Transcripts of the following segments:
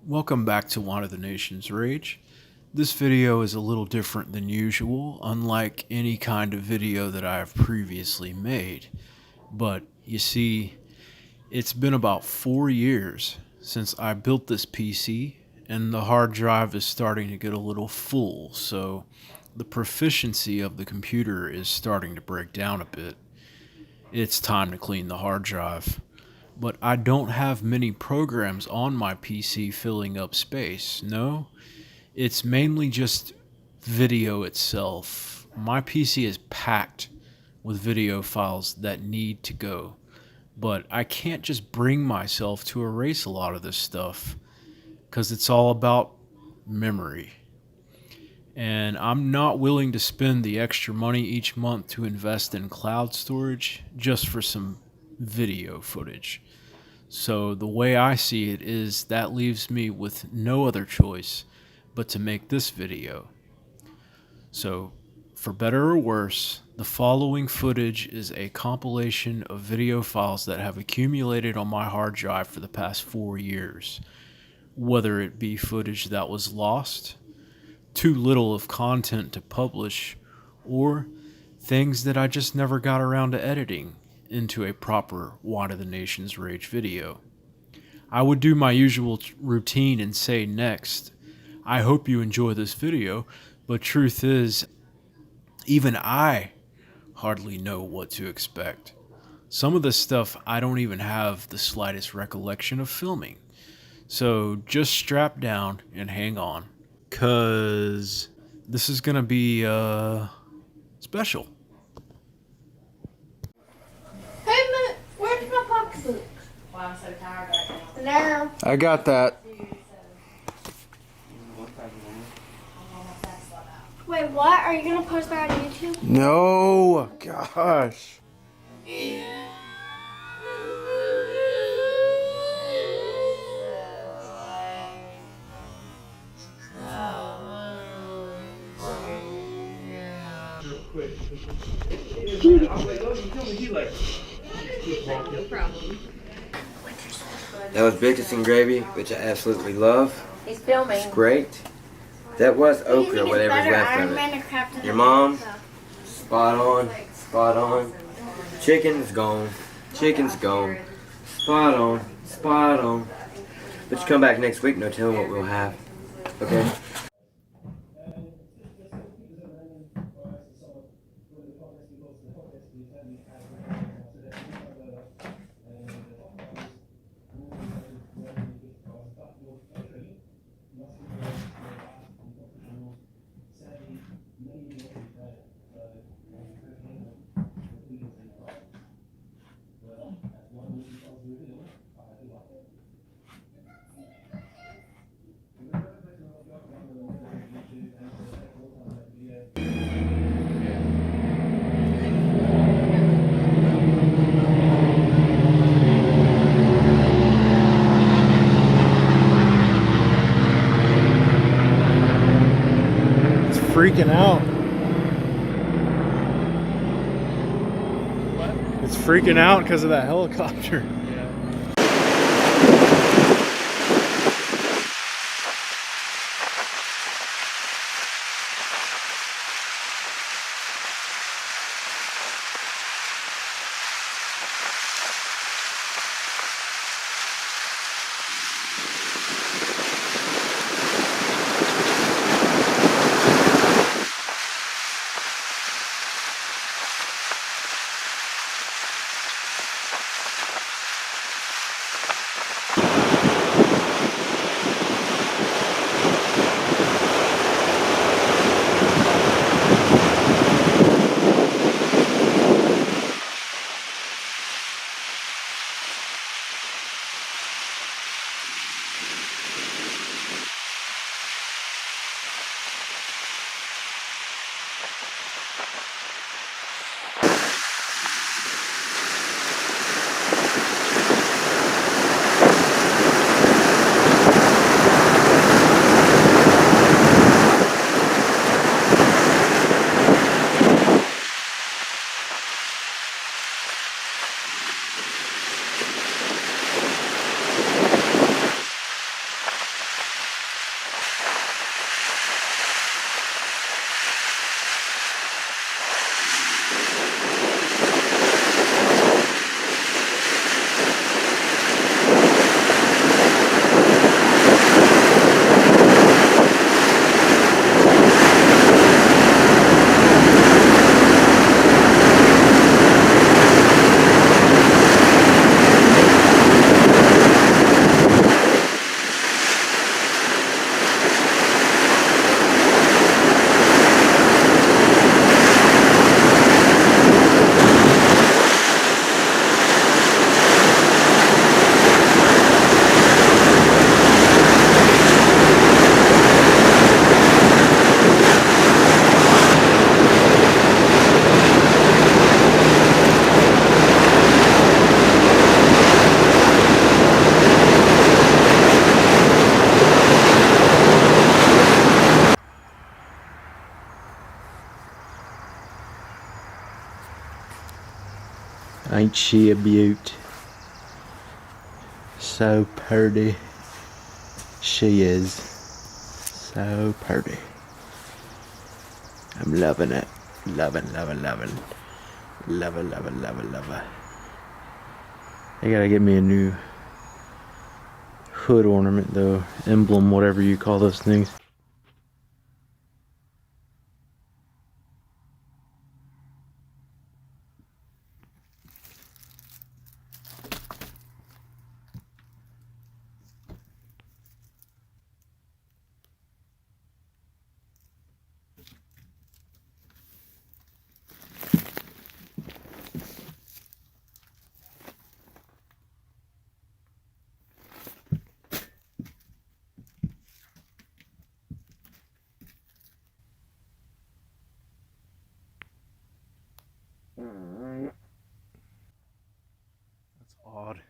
Welcome back to Water the Nation's Rage. This video is a little different than usual, unlike any kind of video that I have previously made. But you see, it's been about 4 years since I built this PC, and the hard drive is starting to get a little full, so the proficiency of the computer is starting to break down a bit. It's time to clean the hard drive. But I don't have many programs on my PC filling up space. No, it's mainly just video itself. My PC is packed with video files that need to go. But I can't just bring myself to erase a lot of this stuff because it's all about memory. And I'm not willing to spend the extra money each month to invest in cloud storage just for some video footage. So the way I see it is that leaves me with no other choice but to make this video. So for better or worse, the following footage is a compilation of video files that have accumulated on my hard drive for the past 4 years. Whether it be footage that was lost, too little of content to publish, or things that I just never got around to editing into a proper Water the Nation's Rage video. I would do my usual routine and say next, I hope you enjoy this video, but truth is, even I hardly know what to expect. Some of this stuff I don't even have the slightest recollection of filming. So just strap down and hang on, cause this is gonna be special. Where's my pocketbook? Well, I'm so tired right now. No. I got that. Wait, what? Are you gonna post that on YouTube? No, gosh. That was biscuits and gravy, which I absolutely love. He's filming. It's great. That was okra, whatever's left of it. Your mom, spot on, spot on. Chicken's gone, chicken's gone. Spot on, spot on. But you come back next week, no telling what we'll have. Okay? Freaking out. What? It's freaking out because of that helicopter. Ain't she a beaut? So pretty. She is. So pretty. I'm loving it. Loving. Love. They gotta get me a new hood ornament though. Emblem, whatever you call those things. That's odd.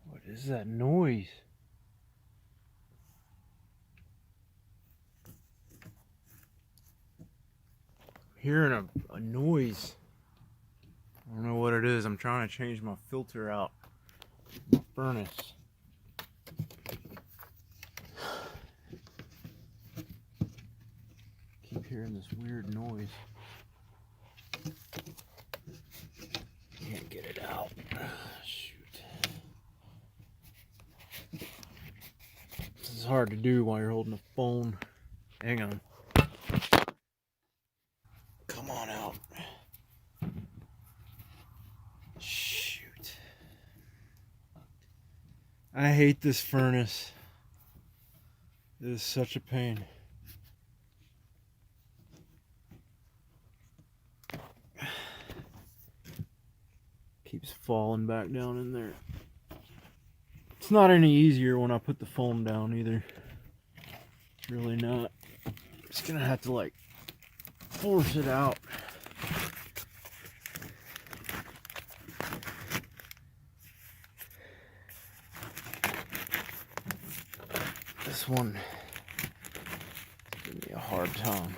What is that noise? I'm hearing a noise. I don't know what it is. I'm trying to change my filter out. My furnace. Keep hearing this weird noise. Can't get it out. Shoot. This is hard to do while you're holding a phone. Hang on. Come on out. Shoot. I hate this furnace. It is such a pain. Keeps falling back down in there. It's not any easier when I put the foam down either. It's really not. I'm just gonna have to like force it out. This one is giving me a hard time.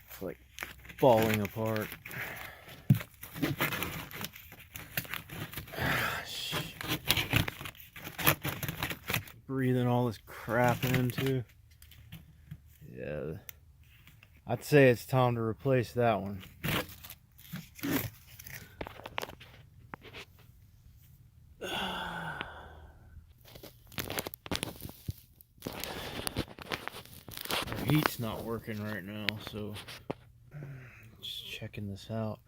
It's like falling apart. Breathing all this crap into. Yeah, I'd say it's time to replace that one. The heat's not working right now, so just checking this out.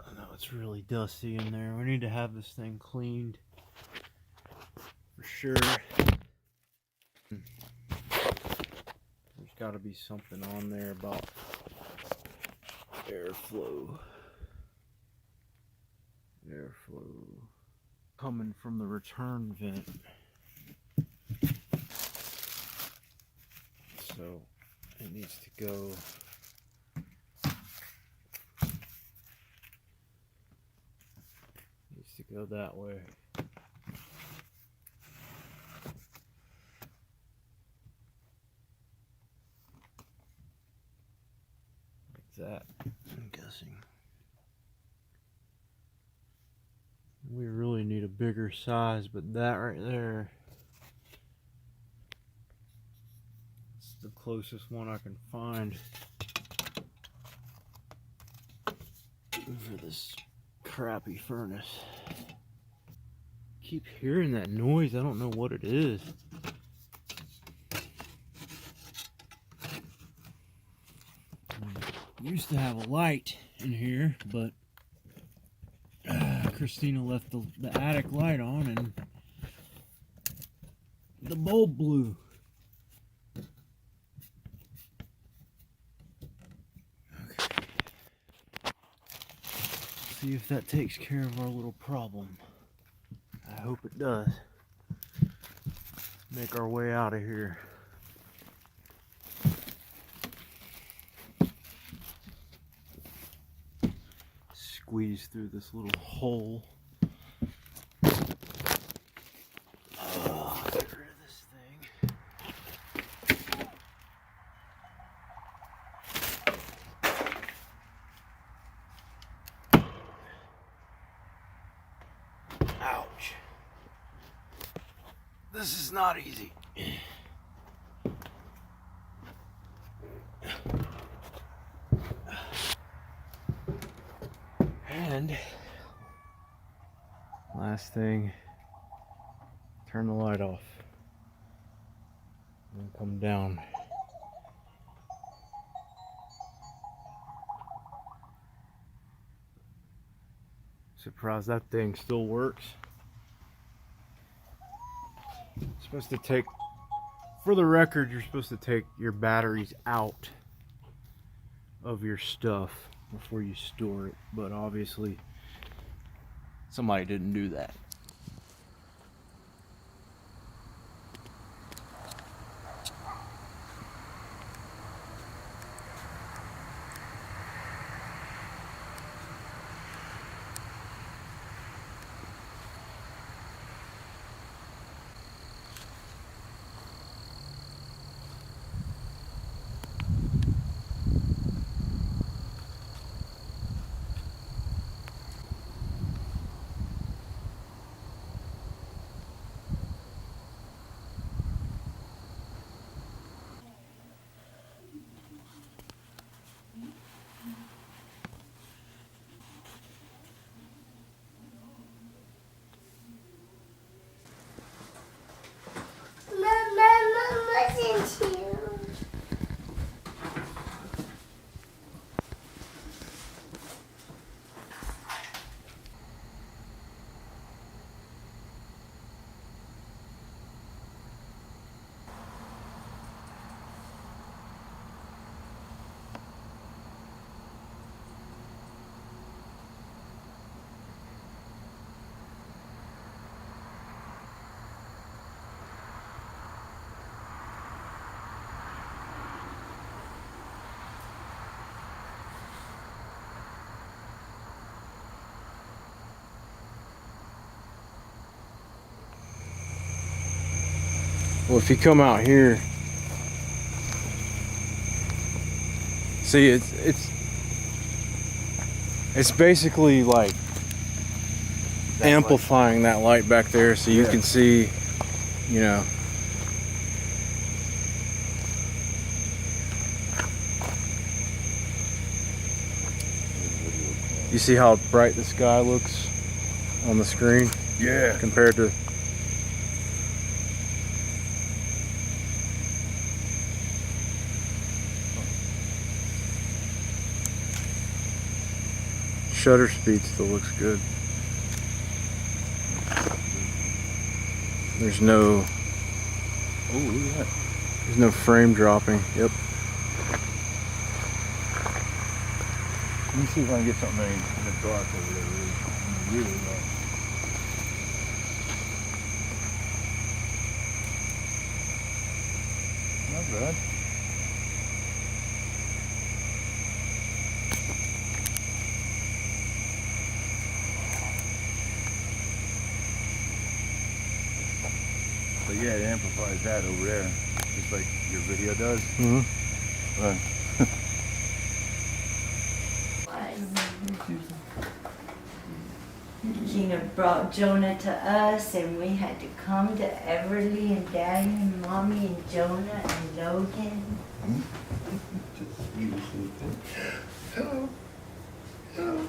I know it's really dusty in there. We need to have this thing cleaned for sure. There's got to be something on there about airflow. Coming from the return vent. So it needs to go that way. Like that, I'm guessing. We really need a bigger size, but that right there, it's the closest one I can find for this crappy furnace. Keep hearing that noise. I don't know what it is. Used to have a light in here, but Christina left the attic light on and the bulb blew. Okay. See if that takes care of our little problem. I hope it does. Make our way out of here. squeeze through this little hole. Get rid of this thing. Ouch. This is not easy. And last thing, turn the light off and come down. Surprised that thing still works. It's supposed to take, for the record, you're supposed to take your batteries out of your stuff before you store it, but obviously somebody didn't do that. Listen to you. Well, if you come out here, see it's basically like that amplifying that light back there, so you can see, you know. You see how bright the sky looks on the screen? Yeah. Compared to shutter speed still looks good. There's no Oh, look at that. there's no frame dropping. Yep. Let me see if I can get something in the dark over there. Really dark. Not bad. But yeah, it amplifies that over there, just like your video does. Mm-hmm. Gina brought Jonah to us, and we had to come to Everly and Daddy and Mommy and Jonah and Logan. Hello. Hello.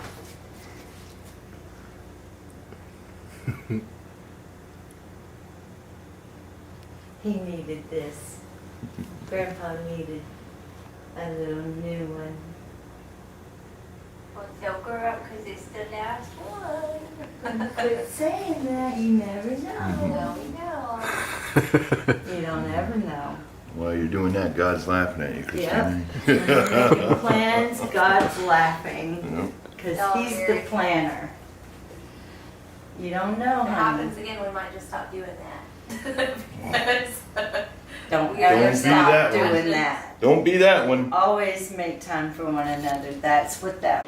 He needed this. Grandpa needed a little new one. Well, don't grow up because it's the last one. Quit saying that, you never know. No, we know. You don't ever know. While you're doing that, God's laughing at you, Christina. Yep. When you're making plans, God's laughing. Yep. Because Oh, he's the Mary. planner. You don't know, If it honey. happens again, we might just stop doing that. Because Don't We ever don't do stop that one. doing that. Don't be that one. Always make time for one another. That's what that.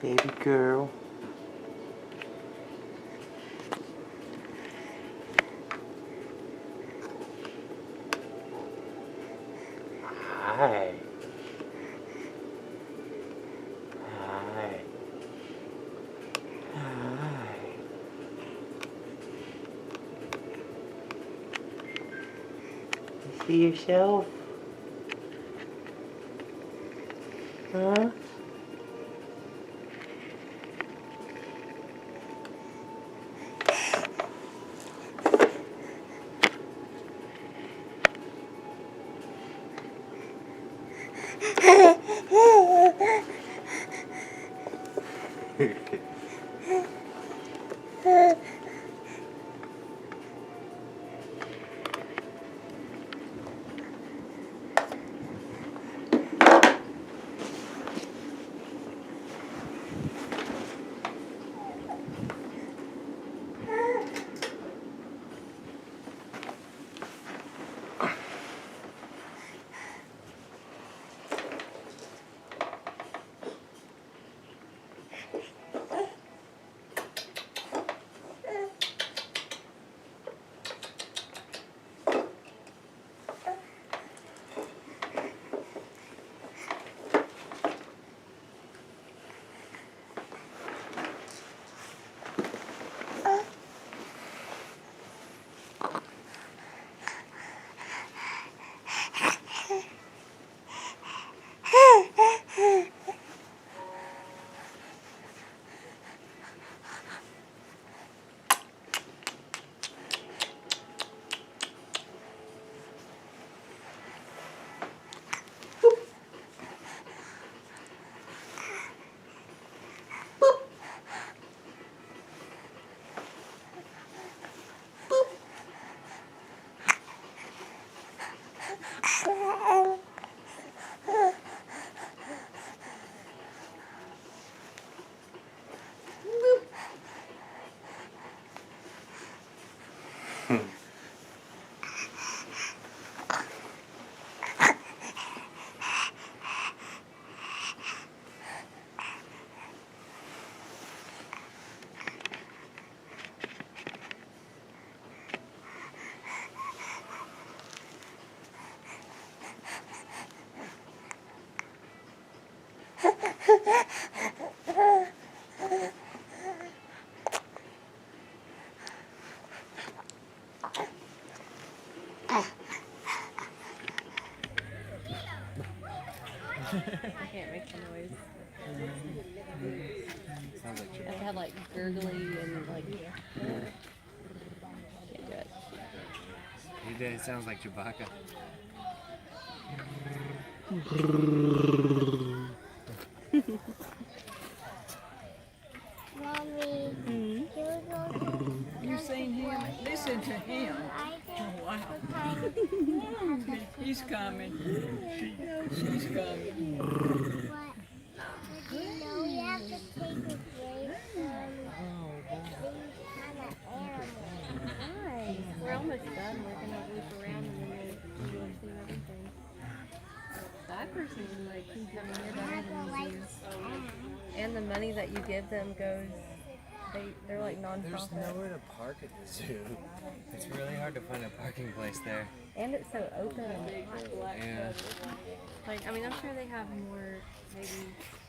Baby girl. Hi. Hi. Hi. You see yourself? Huh? I can't make the noise. Sounds like You have to have like gurgly and like. Can't do it. it sounds like Chewbacca. Mommy, You seen him? Listen to him. Oh, wow. He's coming. She's coming. you know we have to take a break from these kind of animals. Nice. We're almost done. We're gonna loop around and then we'll go see everything. That person like keep coming here better than you. And the money that you give them goes. They're like There's non-profit. nowhere to park at the zoo. It's really hard to find a parking place there. And it's so open. Yeah. Like, I mean, I'm sure they have more, maybe,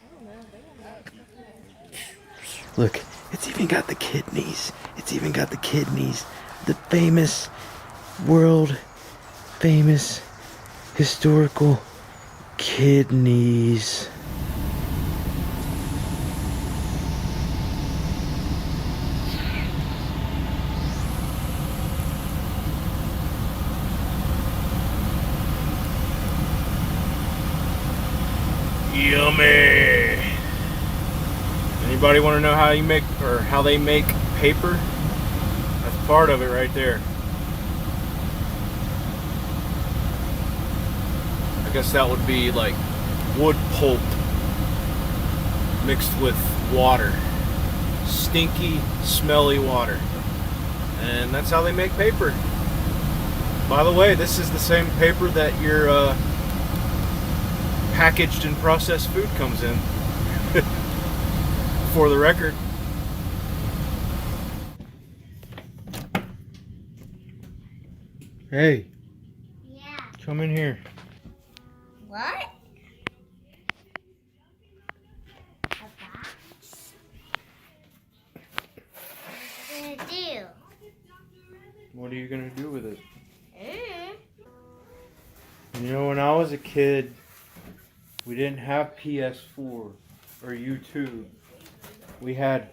I don't know. They have Look, it's even got the kidneys. It's even got the kidneys. The famous, world famous, historical kidneys. Yummy. Anybody want to know how you make or how they make paper? That's part of it right there. I guess that would be like wood pulp mixed with water. Stinky, smelly water. And that's how they make paper. By the way, this is the same paper that your packaged and processed food comes in. For the record. Hey. Yeah. Come in here. What? A box? What are you gonna do? What are you gonna do with it? Mm. You know, when I was a kid, we didn't have PS4 or YouTube. We had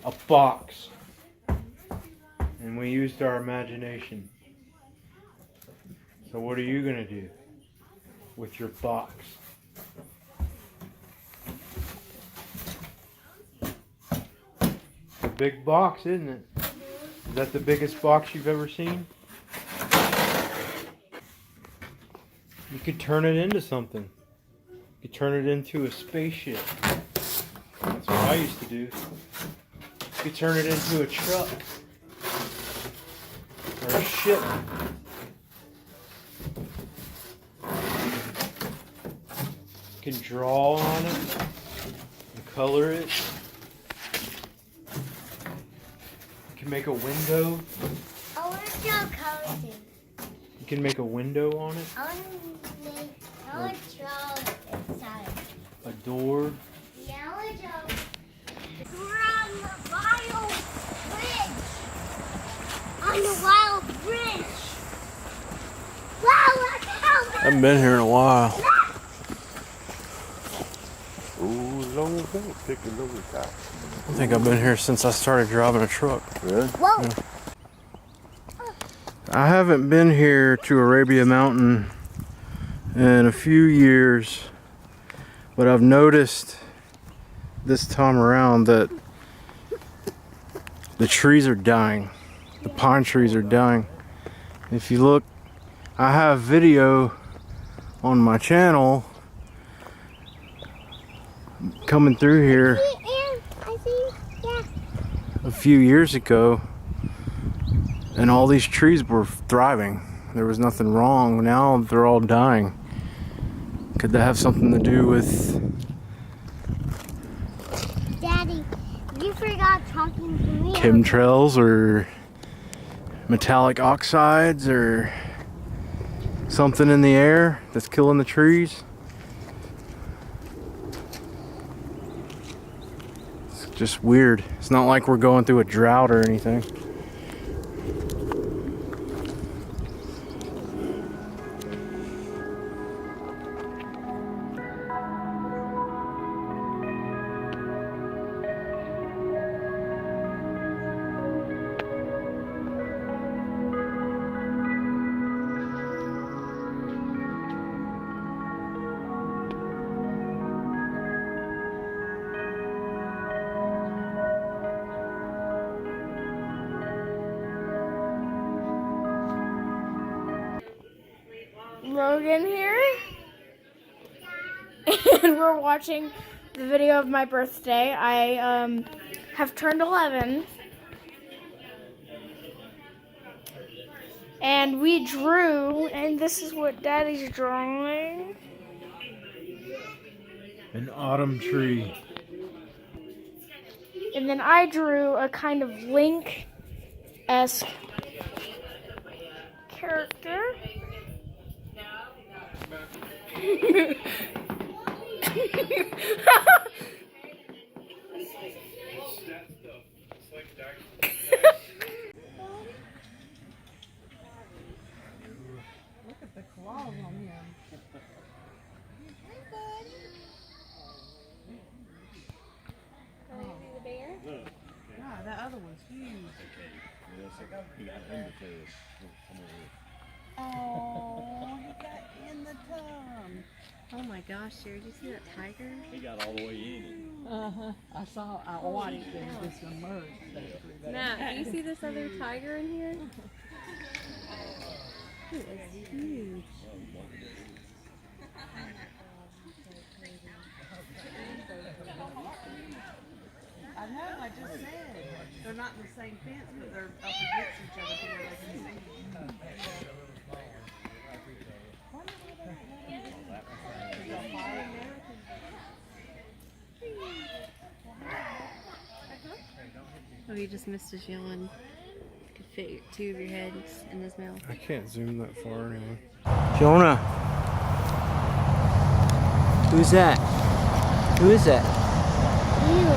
a box. And we used our imagination. So what are you gonna do with your box? It's a big box, isn't it? Is that the biggest box you've ever seen? You could turn it into something. You could turn it into a spaceship. That's what I used to do. You could turn it into a truck. Or a ship. You can draw on it and color it. You can make a window. I want to draw colors in. You can make a window on it. I want to draw inside. A door. Yeah, I want to draw. We're on the wild bridge. On the wild bridge. Wow, look how I haven't been here in a while. I think I've been here since I started driving a truck. Really? Whoa. Yeah. I haven't been here to Arabia Mountain in a few years, but I've noticed this time around that the trees are dying. The pine trees are dying. If you look, I have video on my channel coming through here I see, yeah. a few years ago, and all these trees were thriving. There was nothing wrong. Now they're all dying. Could that have something to do with... Daddy, you forgot talking to me. chemtrails or metallic oxides or something in the air that's killing the trees? It's just weird. It's not like we're going through a drought or anything. Logan here, and we're watching the video of my birthday. I have turned 11, and we drew, and this is what Daddy's drawing. An autumn tree. And then I drew a kind of Link-esque character. Look at the claws on him. Yeah, that other one's huge. Oh, he got in the tongue. Oh my gosh, Jared, did you see that tiger? He got all the way in Uh-huh. I watched him just emerge. Matt, do you see this other tiger in here? It is huge. I know, I just said. They're not in the same fence, but they're up against each other to where they can see. There's a high American. Oh, he just missed his yawn. Could fit two of your heads in his mouth. I can't zoom that far anyway. Jonah. Who's that? Who is that? You.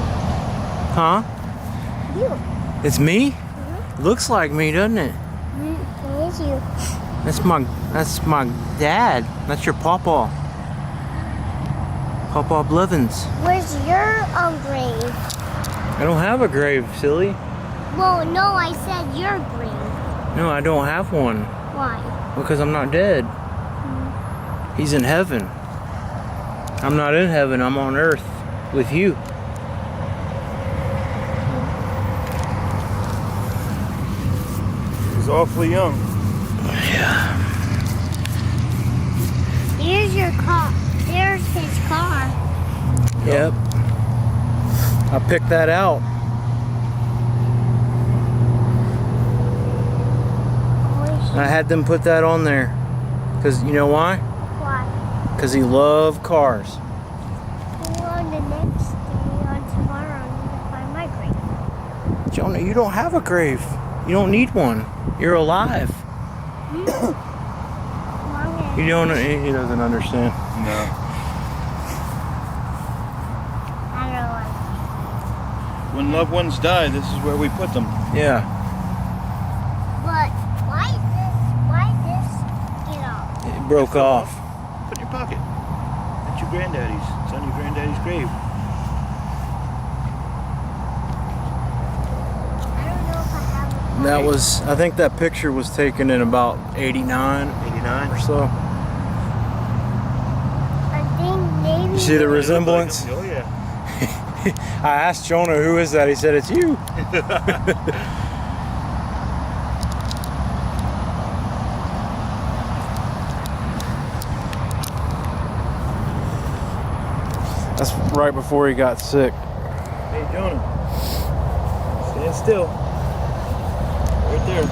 Huh? You. It's me? Looks like me, doesn't it? It is you. That's my dad. That's your papa. Papa Blevins. Where's your grave? I don't have a grave, silly. Well, no, I said your grave. No, I don't have one. Why? Because I'm not dead. He's in heaven. I'm not in heaven. I'm on earth with you. He's awfully young. Yeah. Here's your car. There's his car. Yep. I picked that out. I had them put that on there. Because you know why? Why? Because he loved cars. Well, on the next day, on tomorrow, I'm going to find my grave. Jonah, you don't have a grave. You don't need one. You're alive. You don't. He doesn't understand. No. I don't like When loved ones die, this is where we put them. Yeah. But why this get off? It broke off. Put in your pocket. That's your granddaddy's. It's on your granddaddy's grave. I don't know if I have a That was. I think that picture was taken in about 89 89. or so. I think maybe. You see the resemblance? Oh yeah. I asked Jonah, who is that? He said, it's you. That's right before he got sick. Hey Jonah. Stand still. Right there.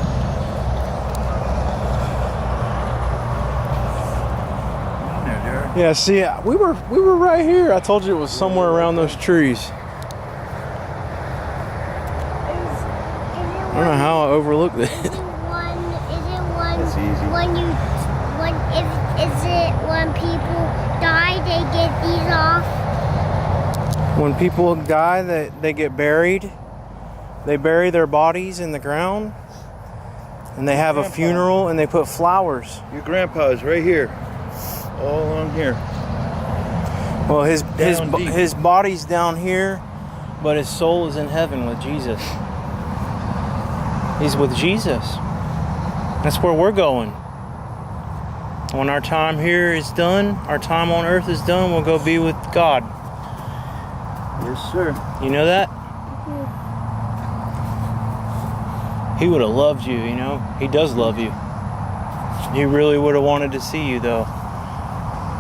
Yeah, see, we were right here. I told you it was somewhere around those trees. I don't know how I overlooked it. Is it one? That's easy. Is it when people die, they get these off? When people die, they get buried. They bury their bodies in the ground, and they have a funeral, and they put flowers. Your grandpa is right here. All along here. Well, his deep. body's down here, but his soul is in heaven with Jesus. He's with Jesus. That's where we're going. When our time here is done, our time on earth is done, we'll go be with God. Yes, sir. You know that? He would have loved you, you know? He does love you. He really would have wanted to see you, though.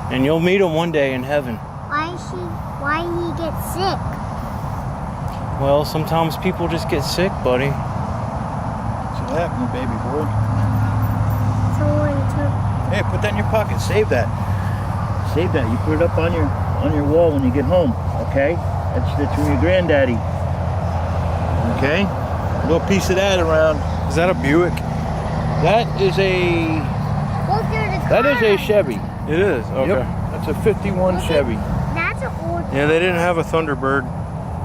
And you'll meet him one day in heaven. Why he get sick? Well, sometimes people just get sick, buddy. What's happening, baby boy? Someone took. Hey, put that in your pocket. Save that. Save that. You put it up on your wall when you get home. Okay? That's from your granddaddy. Okay? A little piece of that around. Is that a Buick? That is a Look, there's a car. that is a Chevy. It is? Okay. Yep. That's a 51 Chevy. That's an old. Yeah, they didn't have a Thunderbird.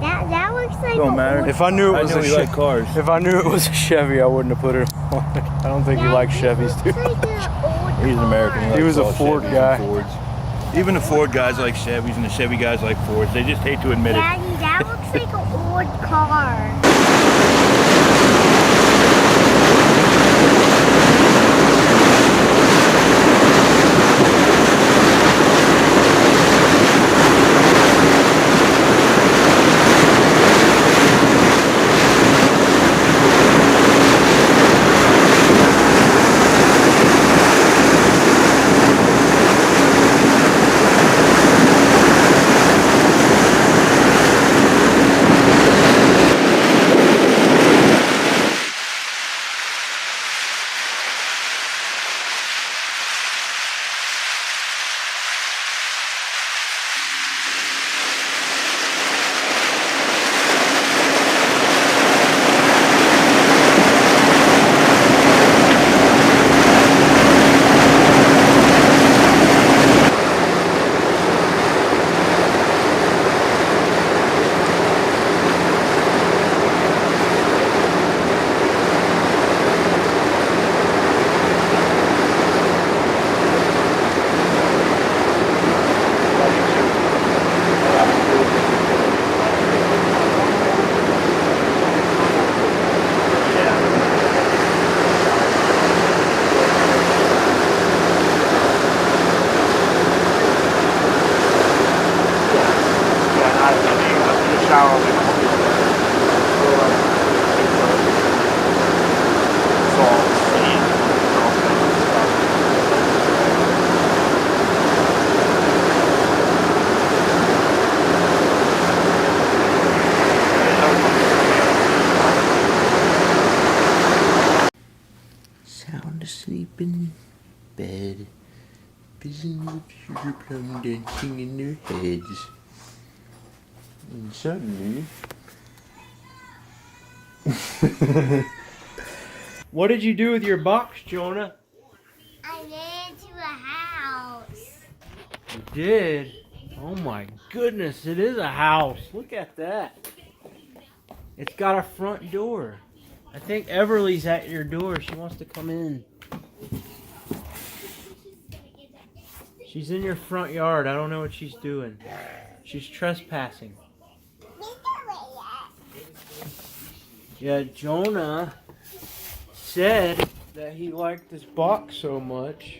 That looks like. Don't an matter. old If I knew it I was know a you like cars. If I knew it was a Chevy, I wouldn't have put it on. I don't think he likes Chevys, dude. Looks like an old He's an American. car. He was a likes all Ford Chevys and guy. Fords. Even the Ford guys like Chevys and the Chevy guys like Fords. They just hate to admit it. Daddy, that looks like an old car. Sound asleep in bed. Visions of sugar plum dancing in their heads. And suddenly... What did you do with your box, Jonah? I made it to a house. You did? Oh my goodness, it is a house. Look at that. It's got a front door. I think Everly's at your door. She wants to come in. She's in your front yard. I don't know what she's doing. She's trespassing. Yeah, Jonah said that he liked this box so much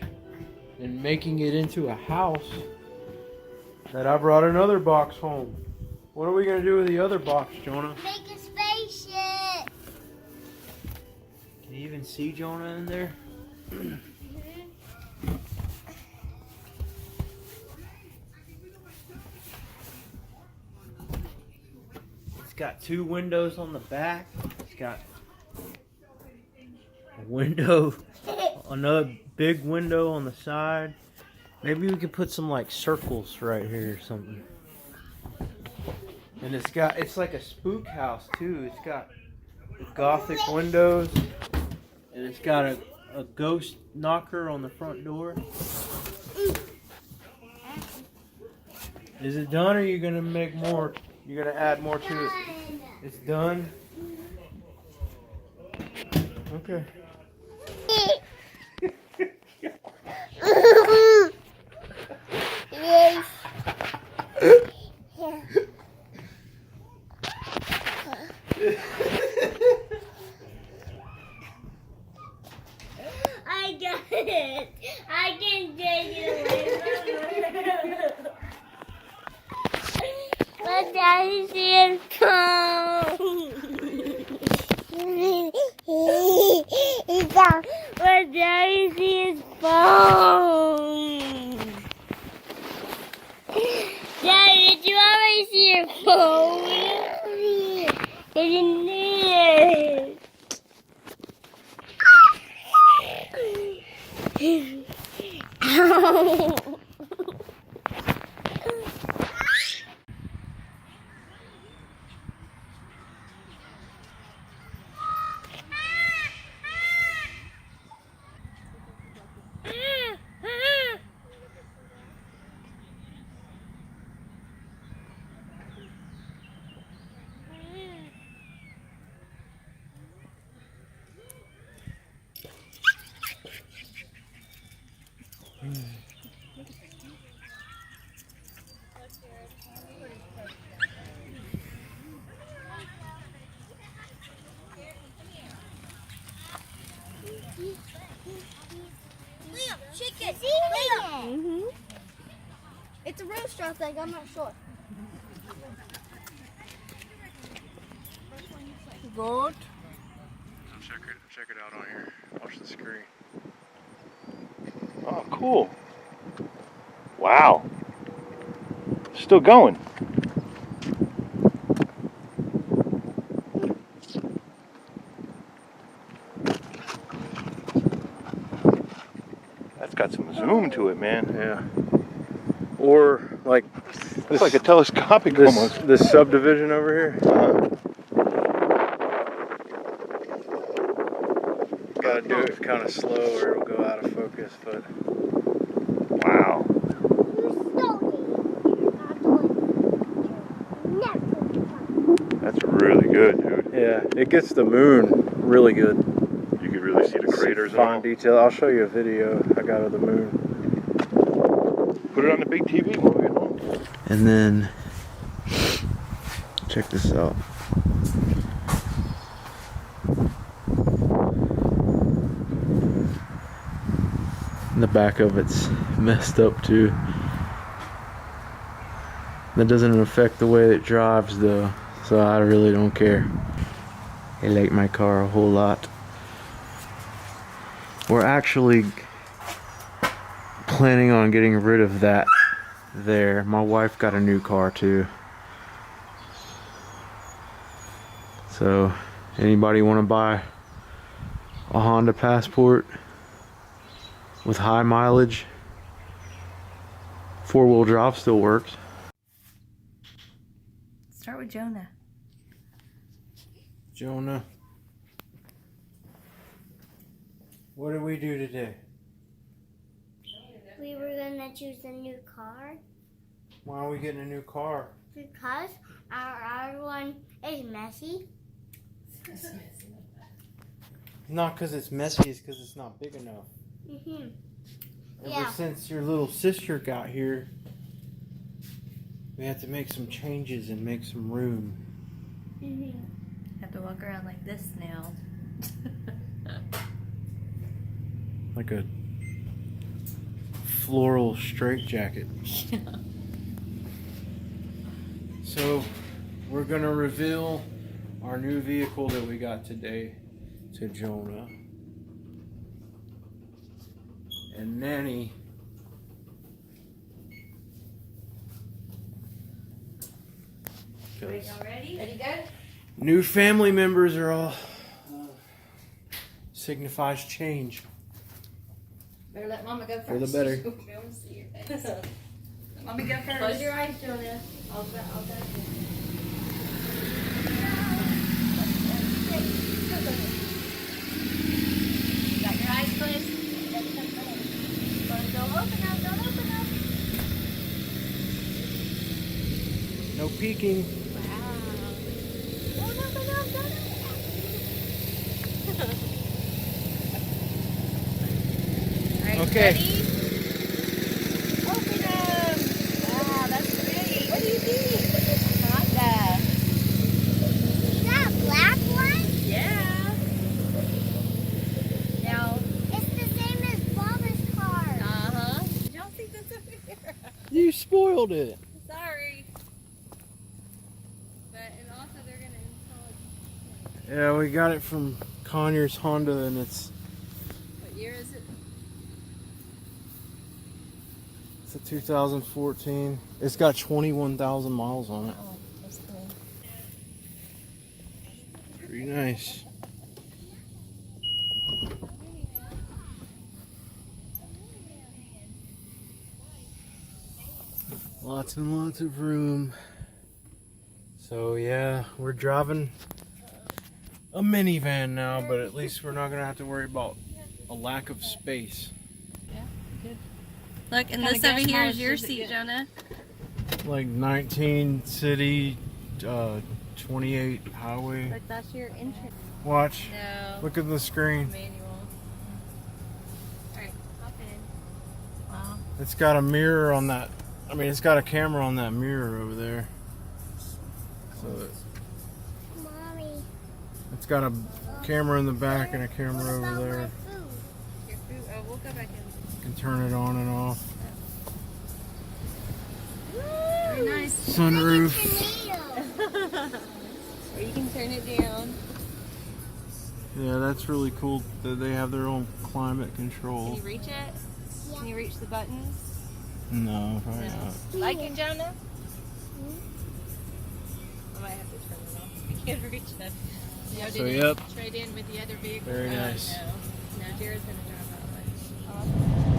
and making it into a house that I brought another box home. What are we going to do with the other box, Jonah? Make a spaceship. Can you even see Jonah in there? It's got 2 windows on the back. It's got a window, another big window on the side. Maybe we could put some like circles right here or something. And it's like a spook house too. It's got Gothic windows, and it's got a ghost knocker on the front door. Is it done, or are you gonna make more? You're gonna add more to it? It's done? Okay. Yes. I got it. I can take it away from her. But Daddy said come. But Daddy sees phone. Daddy, did you ever see your phone? Didn't need it. Ow. Liam, chicken. Liam. It's a rooster, I think. I'm not sure. Good. Check it out on here. Watch the screen. Oh, cool. Wow. Still going. That's got some zoom to it, man. Yeah. Or like It's like a telescopic almost. this subdivision over here. Gotta do it kind of slow or it'll go out of focus, but Wow. That's really good, dude. yeah, it gets the moon really good. You could really see the craters and Fine all. detail. I'll show you a video I got of the moon. Put it on the big TV when we get home. And then check this out. The back of it's messed up too. That doesn't affect the way it drives though. so I really don't care. I like my car a whole lot. We're actually planning on getting rid of that there. My wife got a new car too. So anybody want to buy a Honda Passport with high mileage? Four-wheel drive still works. Start with Jonah. Jonah, what did we do today? We were gonna choose a new car Why are we getting a new car? because our one is messy. Not because it's messy, it's because it's not big enough. Ever Yeah. since your little sister got here, we had to make some changes and make some room. Have to walk around like this now. Like a floral straitjacket. So we're gonna reveal our new vehicle that we got today to Jonah. And Nanny. Ready? Ready, go? New family members are all signifies change. Better let Mama go first. For the better. We want to see your face. Let Mommy go first. Close your eyes, Jonah. I'll go. Got your eyes closed? Don't open them, don't open them. No peeking. Wow. Don't open them, don't open them. Alright, Okay. ready? Open them. Wow, that's pretty. What do you think? Honda. Is that a black one? Yeah. Now, It's the same as Bob's car. uh-huh. You don't think that's over here? You spoiled it. Sorry. But, and also they're going to install it. Yeah, we got it from Conyers Honda, and it's What year is it? a 2014. It's got 21,000 miles on it. Oh, that's cool. Pretty nice. Lots and lots of room. So yeah, we're driving a minivan now, but at least we're not gonna have to worry about a lack of space. Look, and Kinda this over gas here mileage is your does it seat, get? Jonah. Like 19 city, 28 highway. Look, that's your entrance. Watch. No. Look at the screen. Manual. Alright, hop in. Wow. It's got a mirror on that. I mean, it's got a camera on that mirror over there. So Mommy. it's got a camera in the back and a camera What over about there. my food? Your food. Oh, we'll go back in. You can turn it on and off. Very nice. Sunroof. Or you can turn it down. Yeah, that's really cool that they have their own climate Can control. you reach it? Can you reach the buttons? No, probably No. not. Like it, Jonah? I might have to turn it off. I can't reach it. No, So, did yep. it trade in with the other vehicle? Very Oh, nice. No, no, Jared's gonna drive that way.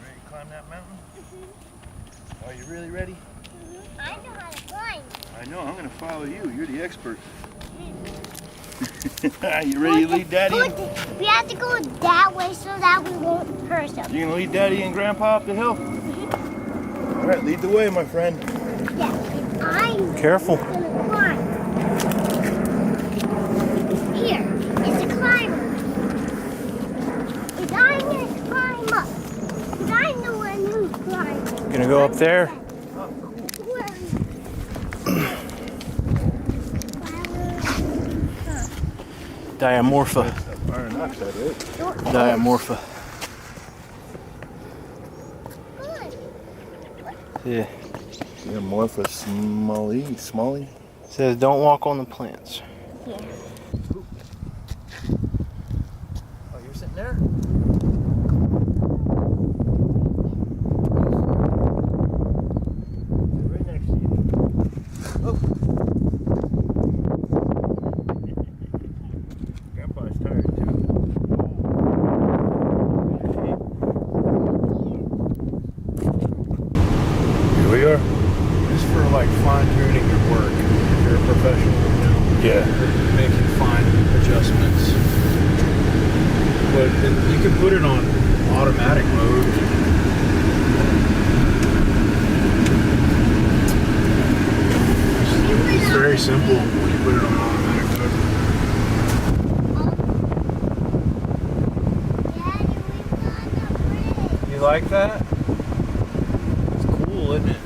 Ready to climb that mountain? Are you really ready? I know how to climb. I know, I'm gonna follow you. You're the expert. You ready to lead Daddy? We have to go that way so that we won't hurt ourselves. You gonna lead Daddy and Grandpa up the hill? All right, lead the way, my friend. Yeah, I'm Careful. gonna climb. Here, it's a climber. And I'm gonna climb up. Because I'm the one who's climbing. Gonna go up there? Diamorpha. Iron oxide, right? Diamorpha. Yeah. Diamorpha Smalley. Says don't walk on the plants. Yeah. Oh, you're sitting there? Right next to you. Oh. Grandpa's tired too. Here we are. Just for like fine tuning your work. If you're a professional, you know, Yeah. making fine adjustments. But you can put it on automatic mode. It's very simple when you put it on automatic mode. You like that? It's cool, isn't it?